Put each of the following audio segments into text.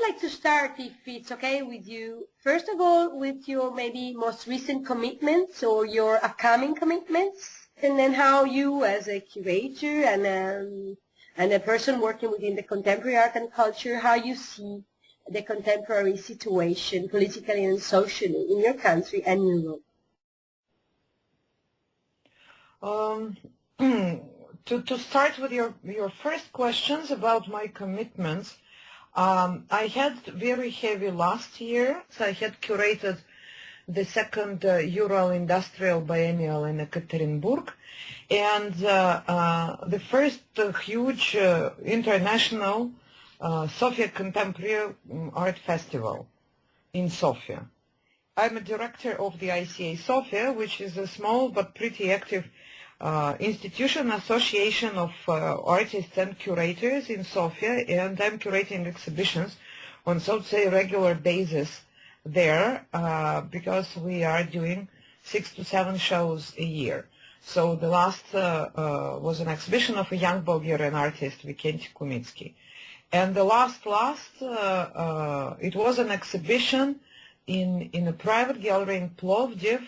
like to start, if it's okay with you, first of all, with your maybe most recent commitments or your upcoming commitments, and then how you, as a curator and a person working within the contemporary art and culture, how you see the contemporary situation politically and socially in your country and Europe. To start with your first questions about my commitments, I had very heavy last year. So I had curated the second Ural Industrial Biennial in Ekaterinburg, and the first huge international Sofia Contemporary Art Festival in Sofia. I'm a director of the ICA Sofia, which is a small but pretty active institution, association of artists and curators in Sofia, and I'm curating exhibitions on, so to say, regular basis there because we are doing 6 to 7 shows a year. So the last was an exhibition of a young Bulgarian artist, Vikenty Kumitsky. And the last, it was an exhibition in a private gallery in Plovdiv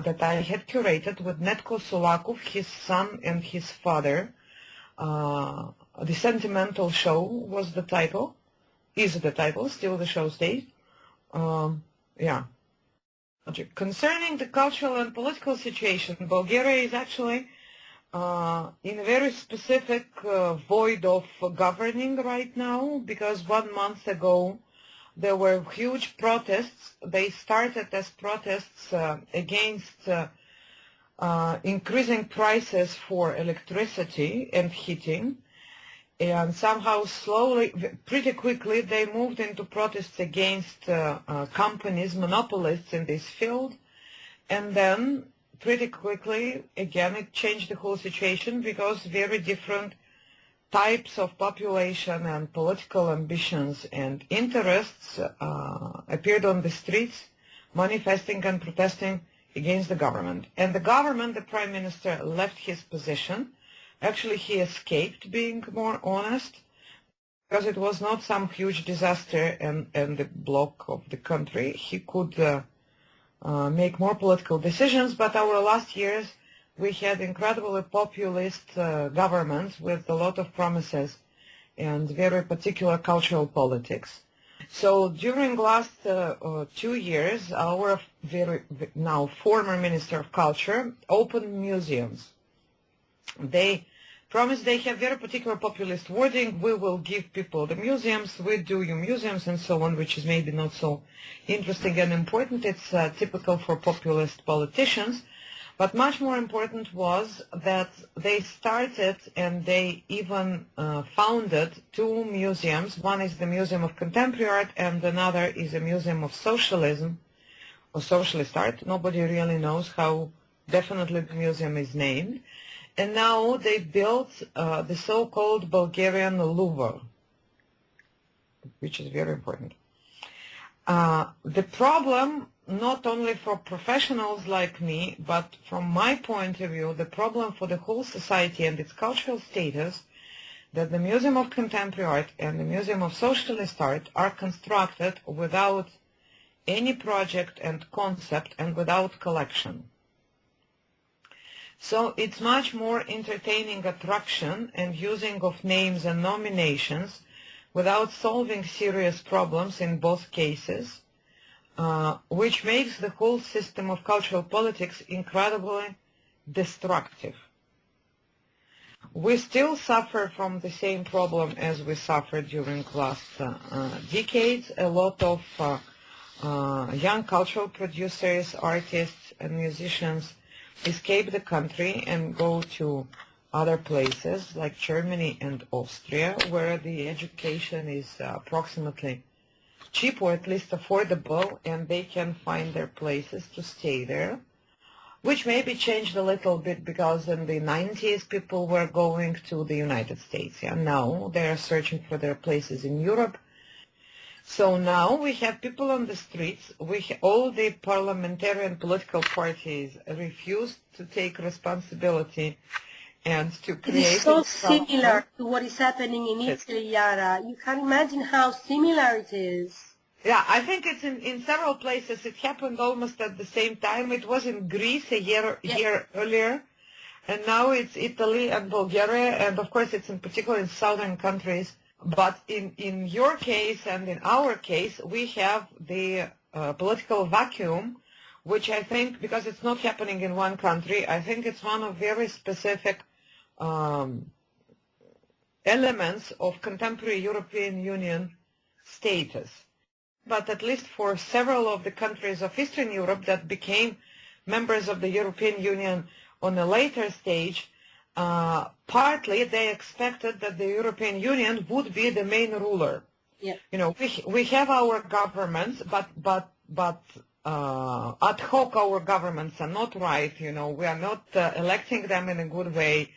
that I had curated with Netko Sulakov, his son and his father. The Sentimental Show was the title, is the title, still the show stays. Yeah. Concerning the cultural and political situation, Bulgaria is actually in a very specific void of governing right now, because 1 month ago there were huge protests. They started as protests against increasing prices for electricity and heating, and somehow slowly, pretty quickly, they moved into protests against companies, monopolists in this field, and then pretty quickly, again, it changed the whole situation because very different types of population and political ambitions and interests appeared on the streets, manifesting and protesting against the government. And the government, the prime minister, left his position. Actually, he escaped, being more honest, because it was not some huge disaster and the block of the country. He could make more political decisions, but our last years we had incredibly populist governments with a lot of promises and very particular cultural politics. So during last 2 years, our now former Minister of Culture opened museums. They promised, they have very particular populist wording: we will give people the museums, we do you museums, and so on, which is maybe not so interesting and important. It's typical for populist politicians. But much more important was that they started and they even founded 2 museums. One is the Museum of Contemporary Art and another is a Museum of Socialism or Socialist Art. Nobody really knows how definitely the museum is named. And now they built the so-called Bulgarian Louvre, which is very important. The problem, not only for professionals like me, but from my point of view, the problem for the whole society and its cultural status, that the Museum of Contemporary Art and the Museum of Socialist Art are constructed without any project and concept and without collection. So it's much more entertaining attraction and using of names and nominations without solving serious problems in both cases, which makes the whole system of cultural politics incredibly destructive. We still suffer from the same problem as we suffered during last decades. A lot of young cultural producers, artists, and musicians escape the country and go to other places like Germany and Austria, where the education is approximately cheap or at least affordable, and they can find their places to stay there, which maybe changed a little bit because in the 90s people were going to the United States, and now they are searching for their places in Europe. So now we have people on the streets. All the parliamentary and political parties refused to take responsibility and to It is create so similar to what is happening in Italy, Iara. You can imagine how similar it is. Yeah, I think it's in several places. It happened almost at the same time. It was in Greece a year earlier, and now it's Italy and Bulgaria, and of course it's in particular in southern countries. But in your case and in our case, we have the political vacuum, which I think, because it's not happening in one country, I think it's one of very specific elements of contemporary European Union status. But at least for several of the countries of Eastern Europe that became members of the European Union on a later stage, partly they expected that the European Union would be the main ruler. Yeah. You know, we have our governments, but ad hoc our governments are not right. You know, we are not electing them in a good way,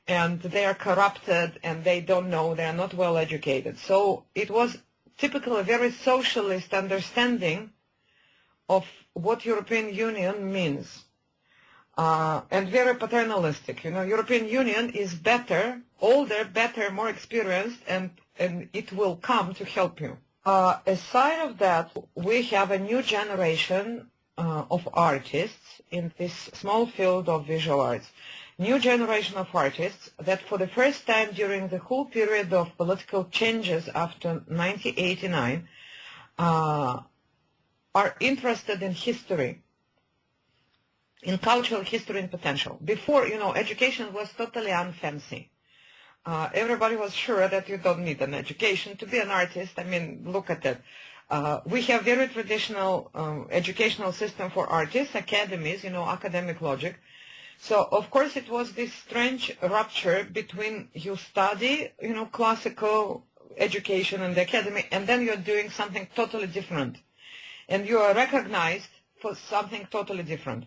and they are corrupted, and they don't know, they are not well educated. So it was typically a very socialist understanding of what European Union means, and very paternalistic. You know, European Union is better, older, better, more experienced, and it will come to help you. Aside of that, we have a new generation of artists in this small field of visual arts. New generation of artists that for the first time during the whole period of political changes after 1989 are interested in history, in cultural history and potential. Before, you know, education was totally unfancy. Everybody was sure that you don't need an education to be an artist. I mean, look at it. We have very traditional educational system for artists, academies, you know, academic logic. So, of course, it was this strange rupture between you study, you know, classical education in the academy, and then you're doing something totally different. And you are recognized for something totally different.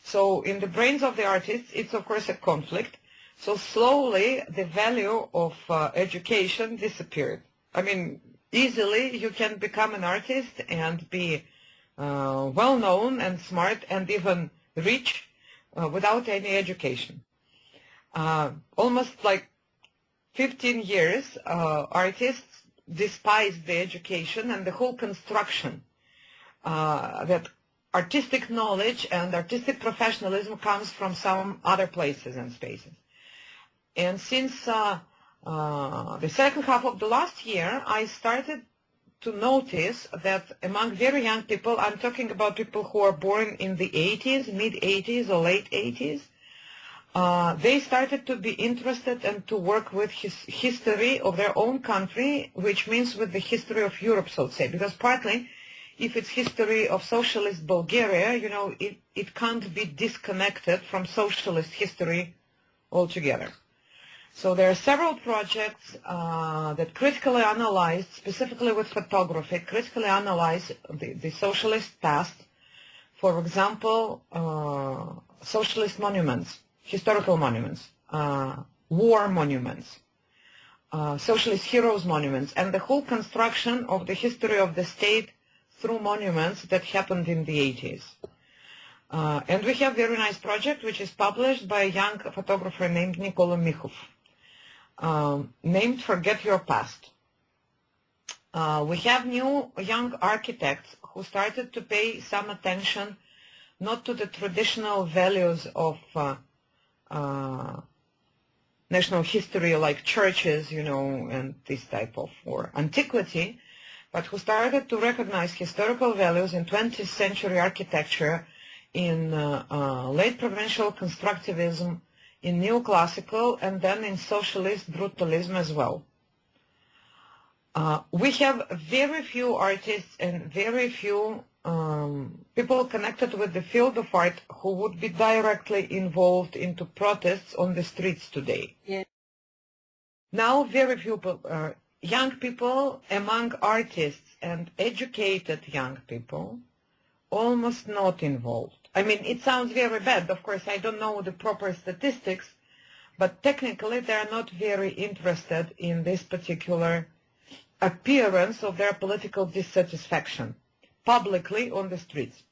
So in the brains of the artists, it's, of course, a conflict. So slowly, the value of education disappeared. I mean, easily you can become an artist and be well-known and smart and even rich without any education. Almost like 15 years, artists despised the education and the whole construction that artistic knowledge and artistic professionalism comes from some other places and spaces. And since the second half of the last year, I started to notice that among very young people, I'm talking about people who are born in the 80s, mid-80s or late 80s, they started to be interested and to work with history of their own country, which means with the history of Europe, so to say, because partly, if it's history of socialist Bulgaria, you know, it can't be disconnected from socialist history altogether. So there are several projects that critically analyze, specifically with photography, critically analyze the socialist past. For example, socialist monuments, historical monuments, war monuments, socialist heroes monuments, and the whole construction of the history of the state through monuments that happened in the 80s. And we have a very nice project which is published by a young photographer named Nicola Michov, named Forget Your Past. We have new young architects who started to pay some attention not to the traditional values of national history like churches, you know, and this type of, or antiquity, but who started to recognize historical values in 20th century architecture, in late provincial constructivism, in neoclassical, and then in socialist brutalism as well. We have very few artists and very few people connected with the field of art who would be directly involved into protests on the streets today. Yeah. Now very few young people among artists and educated young people almost not involved. I mean, it sounds very bad. Of course, I don't know the proper statistics, but technically they are not very interested in this particular appearance of their political dissatisfaction publicly on the streets,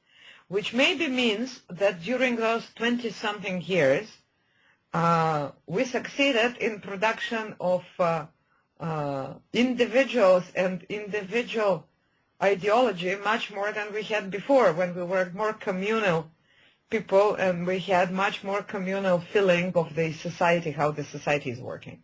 which maybe means that during those 20-something years, we succeeded in production of individuals and individual ideology much more than we had before, when we were more communal people and we had much more communal feeling of the society, how the society is working.